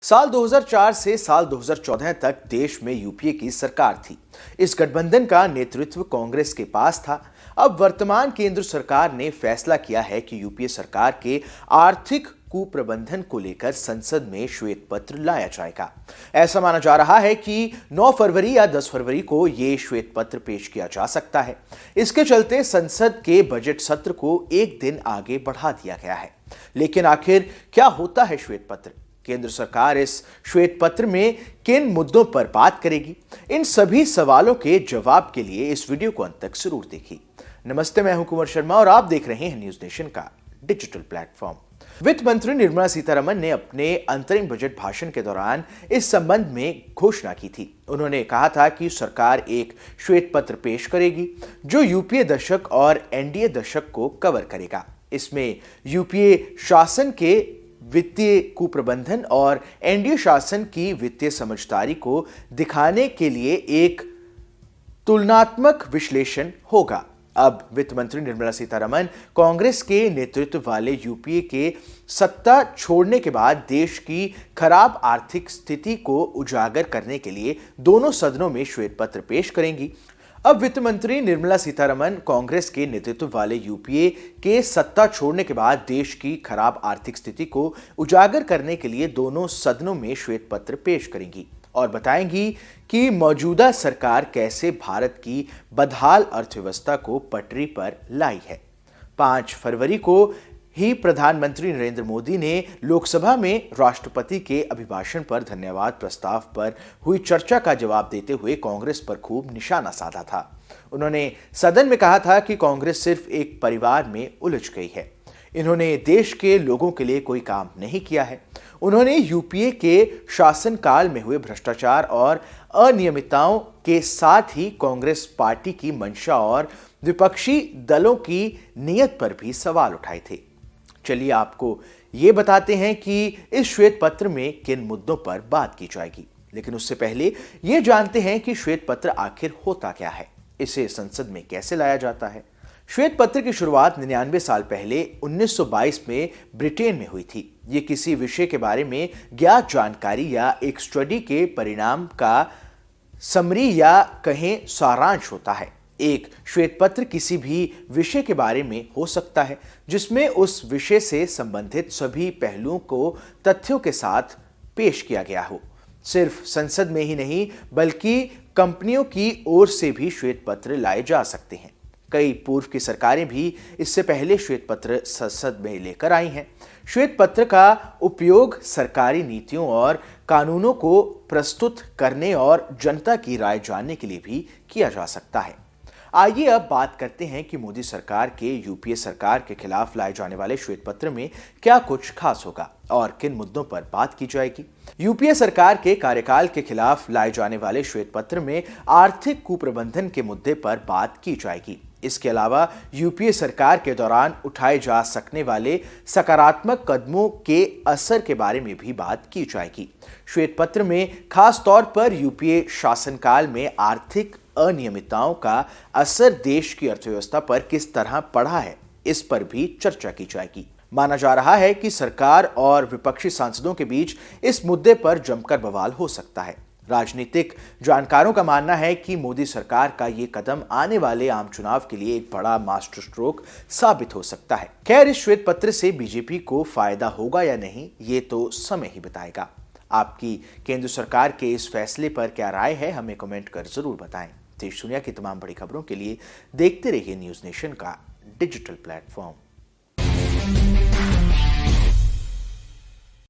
साल 2004 से साल 2014 तक देश में यूपीए की सरकार थी। इस गठबंधन का नेतृत्व कांग्रेस के पास था। अब वर्तमान केंद्र सरकार ने फैसला किया है कि यूपीए सरकार के आर्थिक कुप्रबंधन को लेकर संसद में श्वेत पत्र लाया जाएगा। ऐसा माना जा रहा है कि 9 फरवरी या 10 फरवरी को ये श्वेत पत्र पेश किया जा सकता है। इसके चलते संसद के बजट सत्र को एक दिन आगे बढ़ा दिया गया है। लेकिन आखिर क्या होता है श्वेत पत्र? केंद्र सरकार इस श्वेत पत्र में किन मुद्दों पर बात करेगी? इन सभी सवालों के जवाब के लिए इस वीडियो को अंत तक जरूर देखिए। नमस्ते, मैं हूं कुमार शर्मा और आप देख रहे हैं न्यूज नेशन का डिजिटल प्लेटफॉर्म। वित्त मंत्री निर्मला सीतारमण ने अपने अंतरिम बजट भाषण के दौरान इस संबंध में घोषणा की थी। उन्होंने कहा था कि सरकार एक श्वेत पत्र पेश करेगी जो यूपीए दशक और एनडीए दशक को कवर करेगा। इसमें यूपीए शासन के वित्तीय कुप्रबंधन और एनडीए शासन की वित्तीय समझदारी को दिखाने के लिए एक तुलनात्मक विश्लेषण होगा। अब वित्त मंत्री निर्मला सीतारमण कांग्रेस के नेतृत्व वाले यूपीए के सत्ता छोड़ने के बाद देश की खराब आर्थिक स्थिति को उजागर करने के लिए दोनों सदनों में श्वेत पत्र पेश करेंगी। अब वित्त मंत्री निर्मला सीतारमण कांग्रेस के नेतृत्व वाले यूपीए के सत्ता छोड़ने के बाद देश की खराब आर्थिक स्थिति को उजागर करने के लिए दोनों सदनों में श्वेत पत्र पेश करेंगी और बताएंगी कि मौजूदा सरकार कैसे भारत की बदहाल अर्थव्यवस्था को पटरी पर लाई है। 5 फरवरी को ही प्रधानमंत्री नरेंद्र मोदी ने लोकसभा में राष्ट्रपति के अभिभाषण पर धन्यवाद प्रस्ताव पर हुई चर्चा का जवाब देते हुए कांग्रेस पर खूब निशाना साधा था। उन्होंने सदन में कहा था कि कांग्रेस सिर्फ एक परिवार में उलझ गई है। इन्होंने देश के लोगों के लिए कोई काम नहीं किया है। उन्होंने यूपीए के शासनकाल में हुए भ्रष्टाचार और अनियमितताओं के साथ ही कांग्रेस पार्टी की मंशा और विपक्षी दलों की नीयत पर भी सवाल उठाए थे। चलिए आपको ये बताते हैं कि इस श्वेत पत्र में किन मुद्दों पर बात की जाएगी। लेकिन उससे पहले ये जानते हैं कि श्वेत पत्र आखिर होता क्या है, इसे संसद में कैसे लाया जाता है। श्वेत पत्र की शुरुआत 99 साल पहले 1922 में ब्रिटेन में हुई थी। ये किसी विषय के बारे में ज्ञात जानकारी या एक स्टडी के परिणाम का समरी या कहें सारांश होता है। एक श्वेत पत्र किसी भी विषय के बारे में हो सकता है जिसमें उस विषय से संबंधित सभी पहलुओं को तथ्यों के साथ पेश किया गया हो। सिर्फ संसद में ही नहीं बल्कि कंपनियों की ओर से भी श्वेत पत्र लाए जा सकते हैं। कई पूर्व की सरकारें भी इससे पहले श्वेत पत्र संसद में लेकर आई हैं। श्वेत पत्र का उपयोग सरकारी नीतियों और कानूनों को प्रस्तुत करने और जनता की राय जानने के लिए भी किया जा सकता है। आइए अब बात करते हैं कि मोदी सरकार के यूपीए सरकार के खिलाफ लाए जाने वाले श्वेत पत्र में क्या कुछ खास होगा और किन मुद्दों पर बात की जाएगी। यूपीए सरकार के कार्यकाल के खिलाफ लाए जाने वाले श्वेत पत्र में आर्थिक कुप्रबंधन के मुद्दे पर बात की जाएगी। इसके अलावा यूपीए सरकार के दौरान उठाए जा सकने वाले सकारात्मक कदमों के असर के बारे में भी बात की जाएगी। श्वेत पत्र में खास तौर पर यूपीए शासनकाल में आर्थिक अनियमितताओं का असर देश की अर्थव्यवस्था पर किस तरह पड़ा है, इस पर भी चर्चा की जाएगी। माना जा रहा है कि सरकार और विपक्षी सांसदों के बीच इस मुद्दे पर जमकर बवाल हो सकता है। राजनीतिक जानकारों का मानना है कि मोदी सरकार का ये कदम आने वाले आम चुनाव के लिए एक बड़ा मास्टर स्ट्रोक साबित हो सकता है। खैर, इस श्वेत पत्र से बीजेपी को फायदा होगा या नहीं, ये तो समय ही बताएगा। आपकी केंद्र सरकार के इस फैसले पर क्या राय है, हमें कमेंट कर जरूर बताएं। देश दुनिया की तमाम बड़ी खबरों के लिए देखते रहिए न्यूज नेशन का डिजिटल प्लेटफॉर्म।